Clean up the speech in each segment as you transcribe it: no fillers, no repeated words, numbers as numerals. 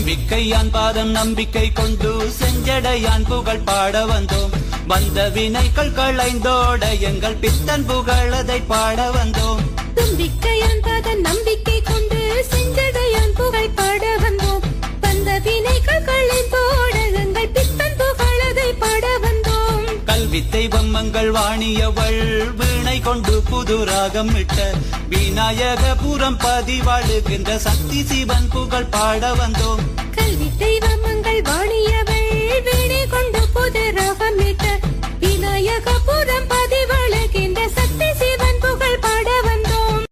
தும்பிக்கையான் பாதம் நம்பிக்கை கொண்டு செஞ்சடையான் புகழ் பாட வந்தோம். வந்த வினைகள் களைந்தோட எங்கள் பித்தன் புகழதை பாட வந்தோம். தும்பிக்கையான் பாதம் நம்பிக்கை கொண்டு செஞ்சடையான் புகழ் பாட வந்தோம். வந்த வினைகள் களைந்தோட எங்கள் பித்தன் புகழதை பாட வந்தோம். கல்வி தெய்வம் மங்கள் வாணியவள் வீணை கொண்டு புது ராகம் இட்ட விநாயகபுரம் பதிவாழுகின்ற சக்தி சிவன் புகழ் பாட வந்தோம். கல்வி தெய்வம் மங்கள் வாணியவள் வீணை கொண்டு புது ராகம் இட்ட விநாயகபுரம் பதிவாழுகின்ற சக்தி சிவன் புகழ் பாட வந்தோம்.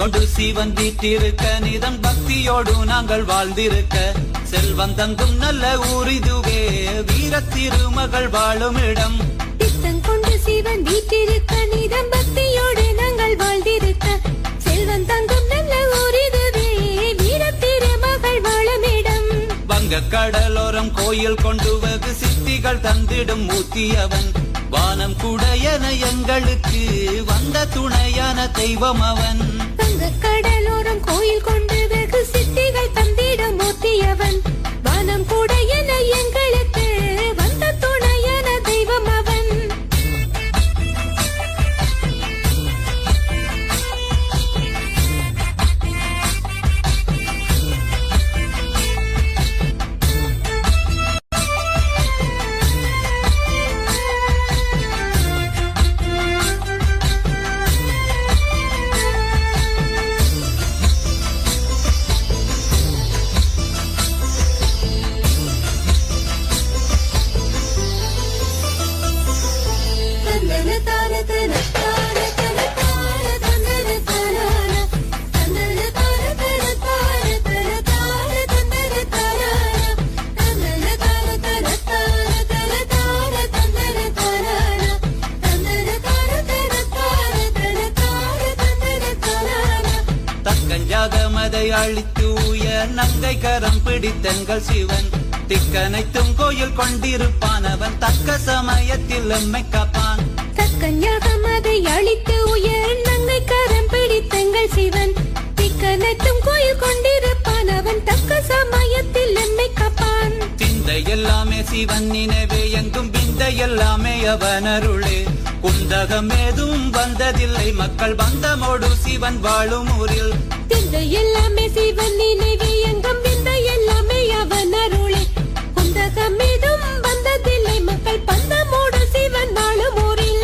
கொண்டு சிவன் வீட்டிருக்க நிதம் பக்தியோடு நாங்கள் வாழ்ந்திருக்க செல்வம் தங்கும் நல்ல ஊரிதுவே வீர திருமகள் வாழும் இடம். பித்தம் கொண்டு சிவன் வீட்டிருக்க நிதம் பக்தியோடு நாங்கள் வாழ்ந்திருக்க செல்வம் தங்கும் நல்ல ஊரிதுவே வீர திருமகள் வாழும் இடம். வங்க கடலோரம் கோயில் கொண்டு வெகு சித்திகள் தந்திடும் மூத்தியவன் வானம் குடையன எங்களுக்கு வந்த துணையான தெய்வம் அவன். கடலோரம் கோயில் கொண்டு வெகு சித்திகள் தந்திட மூர்த்தியவன் வானம் கூட என எங்களுக்கு வந்த துணையான தெய்வம் அவன். மதை அழித்து உயர் நங்கை கரம் பிடித்தங்கள் சிவன் திக்கனைத்தும் கோயில் கொண்டிருப்பானவன் தக்க சமயத்தில் எம்மை காப்பான். தக்கஞாகமதை அழித்து உயர் நங்கை கரம் பிடித்தங்கள் சிவன் திக்கனைத்தும் கோயில் கொண்டிருப்பான் அவன் தக்க சமயத்தில் எம்மை காப்பான். திந்தை எல்லாமே சிவன் நினைவே எங்கும் விந்தை எல்லாமே அவன் அருளே குந்தகம் ஏதும் வந்ததில்லை மக்கள் பந்தமோடு சிவன் வாழும் ஊரில். திந்தை எல்லாமே சிவன் நினைவே எங்கும் விந்தை எல்லாமே அவன் அருளே குந்தகம் ஏதும் வந்ததில்லை மக்கள் பந்தமோடு சிவன் வாழும் ஊரில்.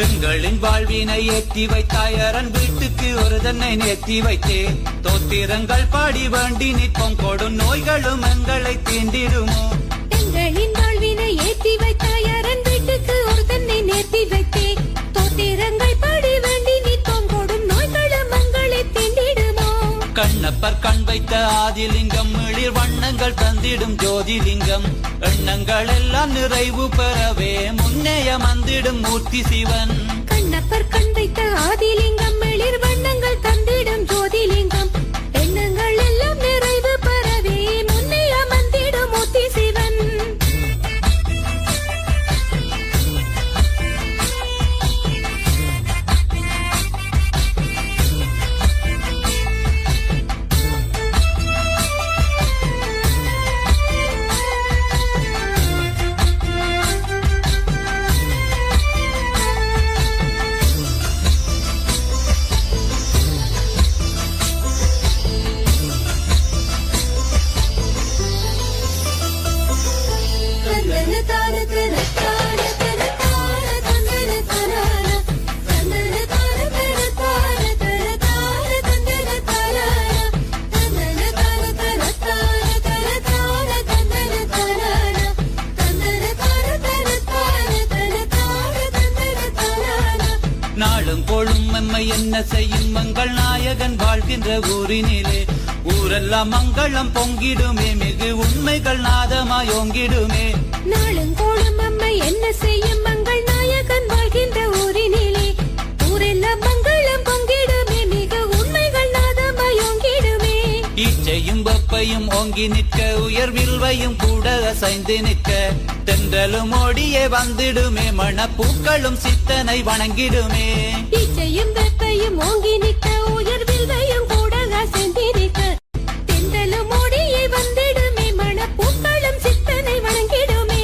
எங்களின் வாழ்வினை ஏற்றி வைத்தாயரன் வீட்டுக்கு ஒரு தன்னை நேர்த்தி வைத்தே தோத்திரங்கள் பாடி வேண்டி நிற்போம் கொடும் நோய்களும் எங்களை தீண்டிடுமோ. எங்களின் வாழ்வினை ஏற்றி வைத்தாயரன் வீட்டுக்கு ஒரு தன்னை நேர்த்தி வைத்தே தோத்திரங்கள் பாடி வேண்டி நிற்போம் கொடும் நோய்களும் எங்களை தீண்டிடுமோ. கண்ணப்பர் கண் வைத்த ஆதிலிங்கம் எழில் வண்ணங்கள் தந்திடும் ஜோதிலிங்கம் எண்ணங்கள் எல்லாம் நிறைவு பெறவே முன்னேய மந்திடும் மூர்த்தி சிவன் கண்ணப்பர் கண் வைத்த ஆதிலிங்கம் எழில் வண்ணங்கள் தந்திடும் ஜோதிலிங்கம் எண்ணங்கள் எல்லாம் நிறைவு பெறவே முன்னேய மந்திடும் மூர்த்தி சிவன் நாளும் போலும் எம்மை என்ன செய்யும் மங்கள் நாயகன் வாழ்கின்ற ஊரினிலே ஊரெல்லாம் மங்களம் பொங்கிடுமே மிகு உண்மைகள் நாதமாயோங்கிடுமே நாளும் கோளும் அம்மை என்ன செய்யும் மங்கள் நாயகன் வாழ்கின்ற ஊரினிலே ஊரெல்லாம் மங்களம் பொங்கிடுமே மிக உண்மைகள் நாதமாயோங்கிடுமே ஈச்சையும் வெப்பையும் ஓங்கி நிற்க உயர் வில்வையும் கூட அசைந்து நிற்க தென்றலும் ஓடியே வந்திடுமே மணப்பூக்களும் சித்தனை வணங்கிடுமே ஈச்சையும் வெப்பையும் ஓங்கி நிற்க உயர் வில்வையும் கூட அசைந்து நிற்க தென்றலும் ஓடியே வந்திடுமே மணப்பூக்களும் சித்தனை வணங்கிடுமே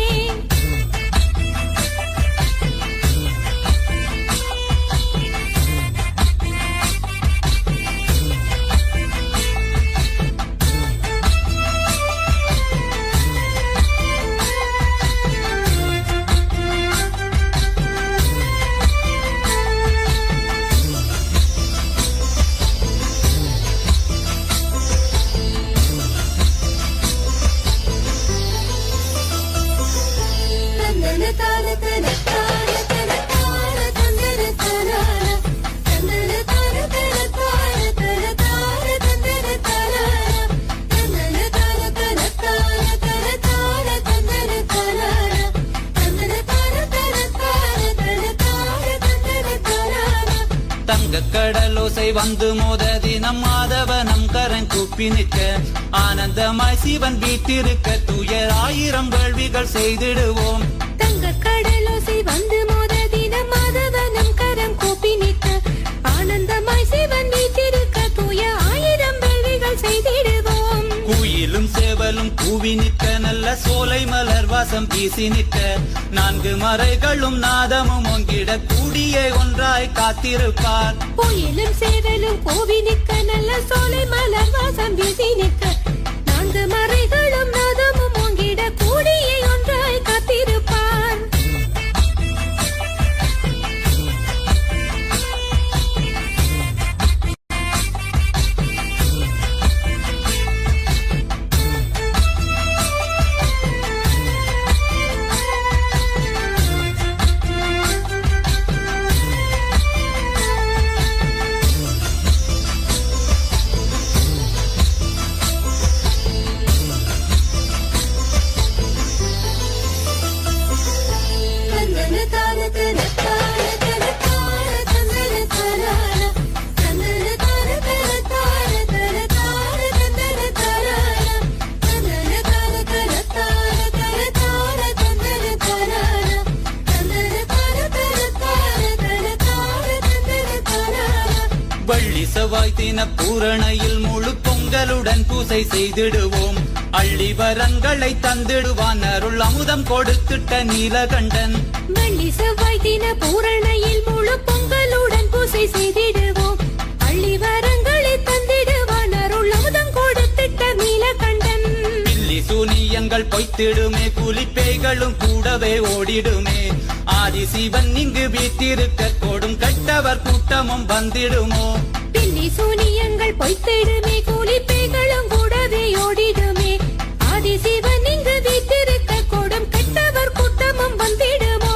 கடலோசை வந்து மோத தினம் மாதவனம் கரன் கூப்பி நிற்க ஆனந்தமாய் சிவன் வீட்டிருக்க துயர் 1000 வேள்விகள் செய்திடுவோம் தங்க கடலோசை வந்து மோத தினம் மாதவனம் கரம் கூப்பி நிற்க ஆனந்தமாய் சிவன் வீட்டிருக்க தூய 1000 வேள்விகள் செய்திடுவோம் குயிலும் சேவலும் கூவி நிற்க நல்ல சோலை மலர் வாசம் வீசி நிற்க 4 மறைகளும் நாதமும் ஒங்கிட கூடியே ஒன்றாய் காத்திருப்பார் கோயிலும் சேவலும் கூவி நிற்க நல்ல சோலை மலர் வாசம் வீசி நிற்க 4 மறைகளும் நாதமும் ஒங்கிட கூடியே ஒன்றாய் காத்திருப்பார் வள்ளி செவ்வாய் தின பூரணையில் முழு பொங்கலுடன் பூசை செய்திடுவோம் அள்ளி வரங்களை தந்திடுவான் அருள் அமுதம் கொடுத்துட்ட நீலகண்டன் வள்ளி செவ்வாய் தின பூரணையில் முழு பொங்கலுடன் பூசை செய்திடுவோம் அள்ளி வரங்களை தந்திடுவான் அருள் அமுதம் கொடுத்துட்ட நீலகண்டன் பில்லி சூனியங்கள் பொய்த்திடுமே கூலிப்பேய்களும் கூடவே ஓடிடுமே ஆதி சிவன் இங்கு வீட்டிருக்க கொடும் கட்டவர் கூட்டமும் வந்திடுமோ பில்லி சூனியங்கள் பொய்த்திடுமே கூலிப்பேய்களும் கூடவே ஓடிடுமே ஆதி சிவன் இங்கு வீட்டிருக்க கொடும் கட்டவர் கூட்டமும் வந்திடுமோ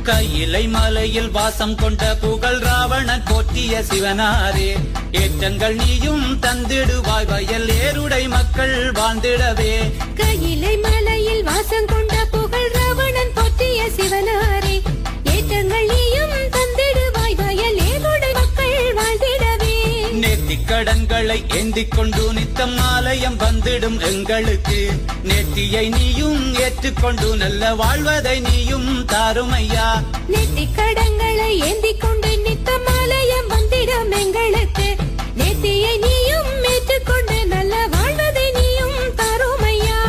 கையிலை மலையில் வாசம் கொண்ட புகழ் ராவணன் போற்றிய சிவனாரே ஏற்றங்கள் நீயும் தந்திடுவாய் வயல் ஏருடை மக்கள் வாழ்ந்திடவே கையிலை மலையில் வாசம் கொண்ட புகழ் ராவணன் போற்றிய சிவனாரே ஏற்றங்கள் நீயும் தந்திடுவாய் வயல் ஏருடை மக்கள் வாழ்ந்திடவே நேர்த்திக் கடன்களை ஏந்திக் கொண்டு நித்தம் ஆலயம் வந்திடும் எங்களுக்கு நேர்த்தியை நீயும் ஏற்றுக்கொண்டு நல்ல வாழ்வதை நீயும் தாருமையா நேர்த்திக் கடன்களை ஏந்திக் கொண்டு நித்தம் ஆலயம் வந்திடும் எங்களுக்கு நேர்த்தியை நீயும் ஏற்றுக்கொண்டு நல்ல வாழ்வதை நீயும் தாருமையா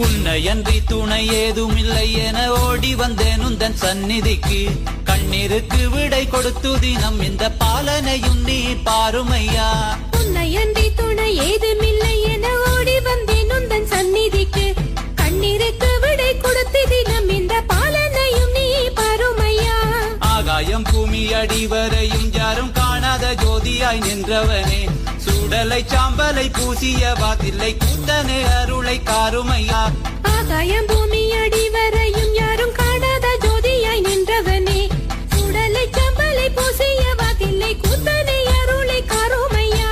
உன்னையன்றி துணை ஏதுமில்லை என ஓடி வந்தேன் உந்தன் சந்நிதிக்கு கண்ணீருக்கு விடை கொடுத்து தினம் இந்த பாலனையும் நீ பாருமையா உன்னையன்றி துணை ஏதுமில்லை என ஓடி வந்தேன் உந்தன் சந்நிதிக்கு கண்ணீருக்கு விடை கொடுத்து தினம் இந்த பாலனையும் நீ பாருமையா ஆகாயம் பூமி அடிவரையும் யாரும் காணாத ஜோதியாய் நின்றவனே சூடலை சாம்பலை பூசிய வாதில்லை கூத்தனே அருளை காருமையா ஆகாயம் பூமி அடிவரையும் யாரும் காணாத ஜோதியாய் நின்றவனே சுடலை சம்பலை பூசிய வாதில்லை கூத்தனை அருளை காருமையா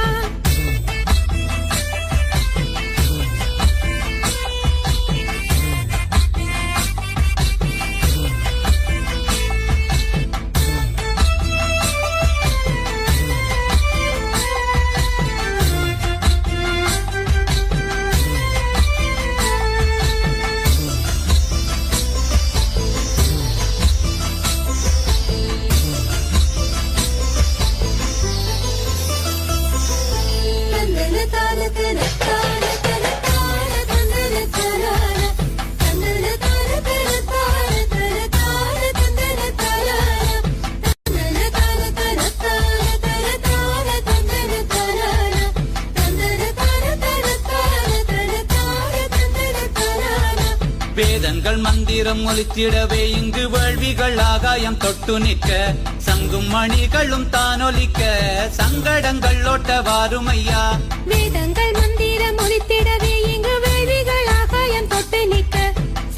வேதங்கள் மந்திரம் ஒலித்திடவே இங்கு வேள்விகள் ஆகாயம் தொட்டு நிற்க சங்கும் மணிகளும் தானொலிக்க சங்கடங்கள் ஓட்ட வாருமையா வேதங்கள் மந்திரம் ஒலித்திடவே இங்கு வேள்விகள் ஆகாயம் தொட்டு நிற்க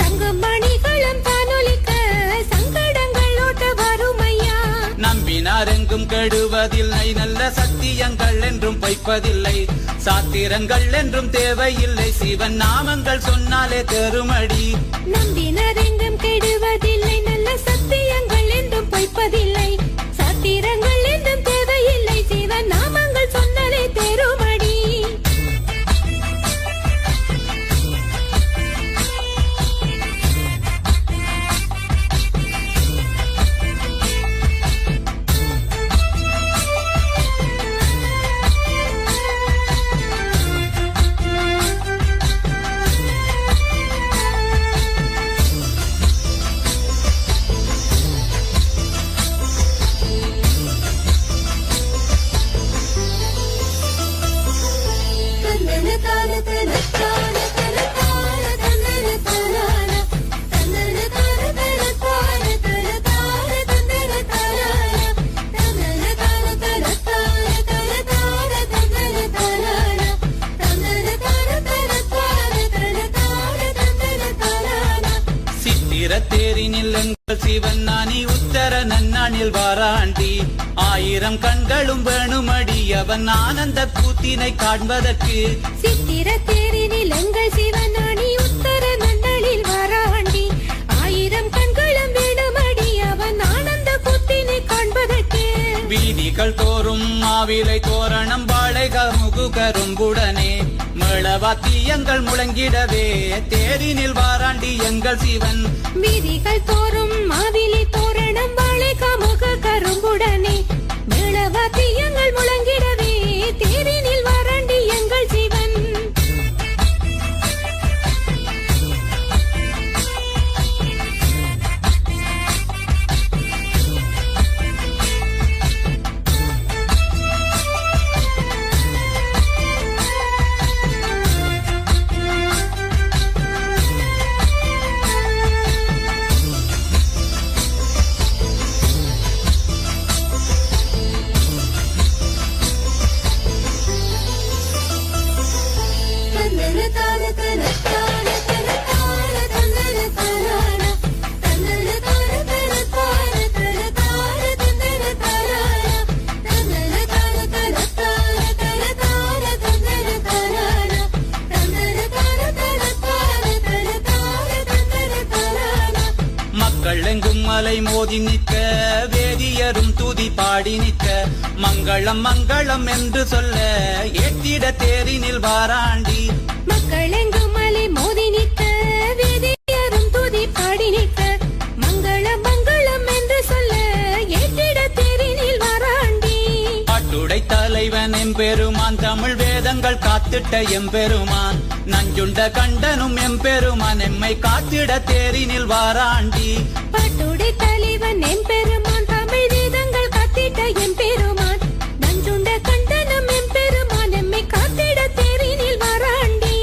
சங்கும் மணிகளும் தானொலிக்க சங்கடங்கள் ஓட்ட வாருமையா நம்பினார் எங்கும் கெடுவதில்லை நல்ல சத்தியங்கள் என்றும் பொய்ப்பதில்லை சாத்திரங்கள் என்றும் தேவையில்லை சிவன் நாமங்கள் சொன்னாலே தெருமடி நம்பினர் எங்கும் கெடுவதில்லை நல்ல சத்தியங்கள் என்றும் பொய்ப்பதில்லை சாத்திரங்கள் என்றும் தேவையில்லை சிவன் நாமங்கள் சொன்னாலே தெருமடி தேரினில் எங்கள் சிவன் நானி உத்தர நன்னானில் வாராண்டி 1000 கண்களும் வேணுமடி அவன் ஆனந்த கூத்தினை காண்பதற்கு சித்திர தேரினில் எங்கள் சிவனானி உத்தர நன்னாளில் வாராண்டி 1000 கண்களும் வேணுமடி அவன் ஆனந்த கூத்தினை காண்பதற்கு வீதிகள் தோறும் மாவிலை தோரணம் வாழை கமுகு கரும்புடனே மேளவாத்தியங்கள் முழங்கிடவே தேரினில் வாராண்டி எங்கள் சிவன். வீதிகள் தோறும் மாவிலை தோரணம் வாழை கமுகு கரும்புடனே மேளவாத்தியங்கள் முழங்கிடவே தேரினில் வாராண்டி எங்கள் சிவன். மக்களெங்கும் மலை மோதி நிற்க வேதியரும் துதி பாடி நிற்க மங்களம் மங்களம் என்று சொல்ல ஏற்றிட தேரினில் வாராண்டி. மக்களெங்கும் மலை மோதி நிற்க வேதியரும் துதி பாடி நிற்க மங்களம் மங்களம் என்று சொல்ல ஏற்றிட தேரினில் வாராண்டி. பாட்டுடை தலைவன் எம்பெருமான் தமிழ் வேதங்கள் காத்திட்ட எம்பெருமான் நஞ்சுண்ட கண்டனும் எம்பெருமான் எம்மை காத்திட தேரினில் வாராண்டி. பாட்டுடை தலைவன் எம்பெருமான் தமிழ் வேதங்கள் காத்திட்ட எம்பெருமான் நஞ்சுண்ட கண்டனும் எம்பெருமான் எம்மை காத்திட தேரினில் வாராண்டி.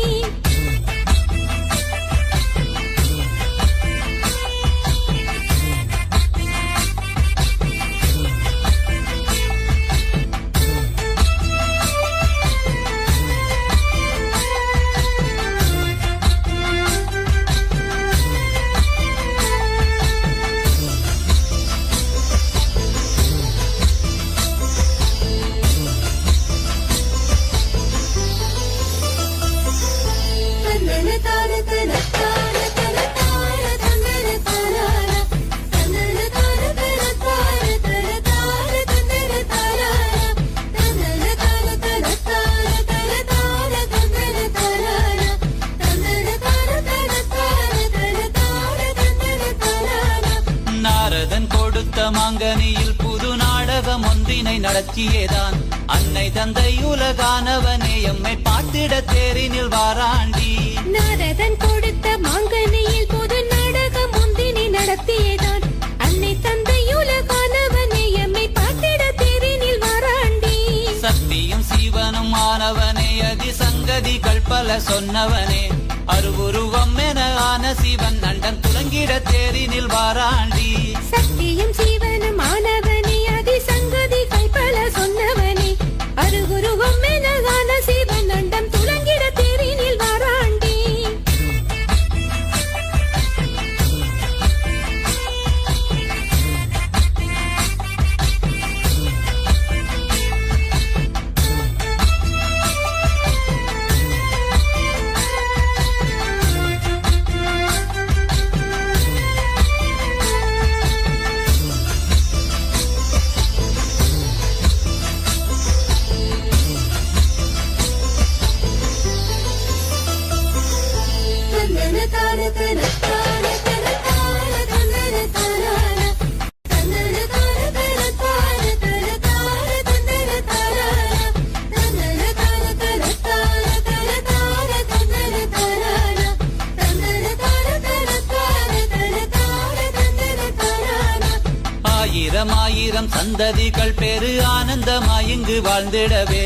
நாரதன் கொடுத்த மாங்கனியில் புது நாடகம் ஒன்றினை நடத்தியேதான் அன்னை தந்தை உலகானவனே எம்மை பார்த்திட தேரினில் வாராண்டி. நாரதன் கொடுத்த மாங்கனியில் புது நாடகம் ஒன்றினை நடத்தியேதான் அன்னை தந்தை உலகானவனே எம்மை பார்த்திட தேரினில் வாராண்டி. சக்தியும் சீவனும் ஆனவனே அதி சங்கதிகள் பல சொன்னவனே அருவுருவம் என ஆன சிவன் அண்டன் துலங்கிட தேரினில் வாராண்டி. சக்தியும் சீவனும் ஆனவனே அதி சங்கதிகள் பல சொன்னவனே அருகுருவம் என ஆன சிவன் அண்டம் துலங்கிட தேரினில் வாராண்டி. ஆயிரம் சந்ததிகள் பெரு ஆனந்தமாய் இங்கு வாழ்ந்திடவே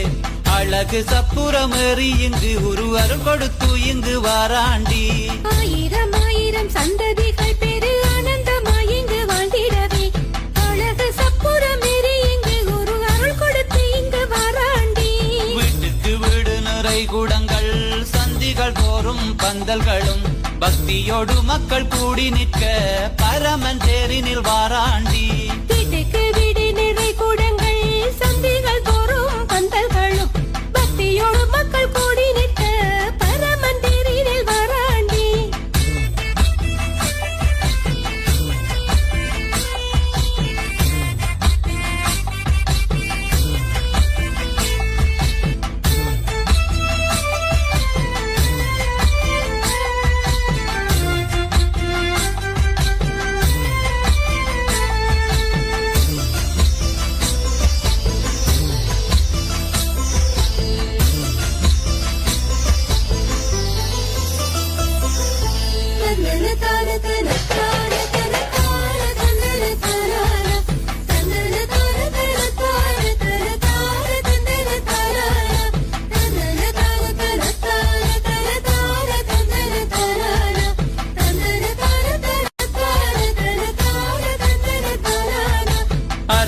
அழகு சப்புரமேறி இங்கு உருவரும் கொடுத்து இங்கு வாராண்டி. ஆயிரம் ஆயிரம் சந்ததிகள் பெரு ஆனந்தமாய் இங்கு வாழ்ந்திடவே அழகு சப்புரமேறி இங்கு குரு அருள் கொடுத்து இங்கு வாராண்டி. வீட்டுக்கு வீடு நிறை குடங்கள் சந்திகள் தோறும் பந்தல்களும் பக்தியோடு மக்கள் கூடி நிற்க பரமன் தேரினில் வாராண்டி. வீட்டுக்கு வீடு நிறை கூடங்கள் சந்திகள் தோறும் பந்தல்களும் பக்தியோடு மக்கள் கூடி நிற்க பரமன் தேரினில் வாராண்டி.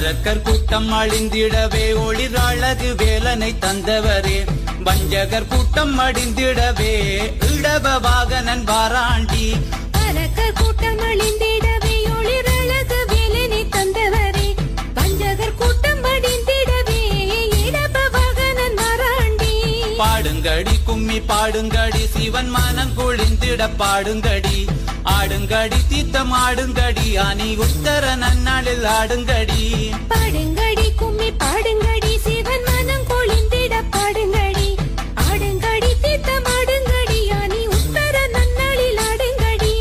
அரக்கர் கூட்டம் அழிந்திடவே ஒளிர் அழகு வேலனை தந்தவரே வஞ்சகர் கூட்டம் அடிந்திடவே இடப வாகனன் வாராண்டி அரக்கர் கூட்டம் அழிந்திடவே ஒளிர் அழகு வேலனை தந்தவரே வஞ்சகர் கூட்டம் அடிந்திடவே இடப வாகனன் வாராண்டி பாடுங்கடி கும்மி பாடுங்கடி சிவன் மனம் குளிந்திட பாடுங்கடி ஆடுங்கடி தீர்த்தம் ஆடுங்கடி அணி உத்தர நன்னாளில் ஆடுங்கடி பாடுங்கடி கும்மி பாடுங்கடி சிவன் மனம் கொளிந்திட பாடுங்கடி ஆடுங்கடி தீர்த்தம் ஆடுங்கடி அணி உத்தர நன்னாளில் ஆடுங்கடி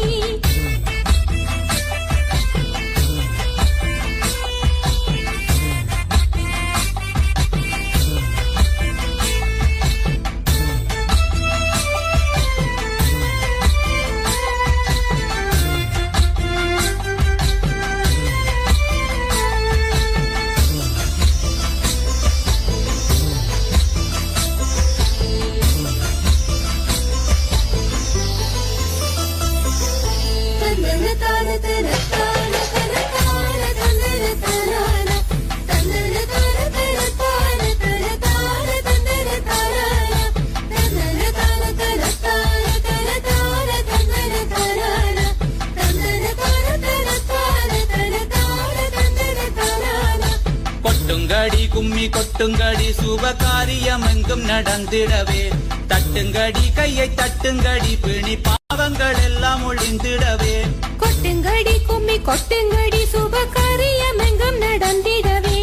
கொட்டுங்கடி கும்மி கொட்டுங்கடி சுப காரியம் எங்கும் நடந்திடவே தட்டுங்கடி கையை தட்டுங்கடி பிணி பாவங்கள் எல்லாம் ஒழிந்திடவே கொட்டுங்கடி கும்மி கொட்டுங்கடி சுப காரியம் எங்கும் நடந்திடவே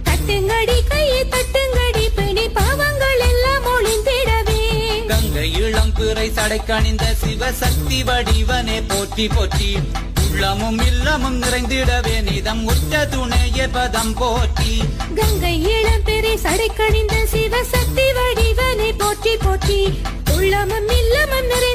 தட்டுங்கடி கையை தட்டுங்கடி பிணி பாவங்கள் எல்லாம் ஒழிந்திடவே கங்கை இளம் பிறை சடைக்கணிந்த சிவசக்தி வடிவனே போற்றி போற்றி உள்ளமும் இல்லமும் நிறைந்திடவே நிதம் உற்ற துணைய பதம் போற்றி கங்கை இளம் பெரிய சடைக்கணிந்த சிவசக்தி வடிவனை போற்றி போற்றி உள்ளமும் இல்லமும் நிறைந்த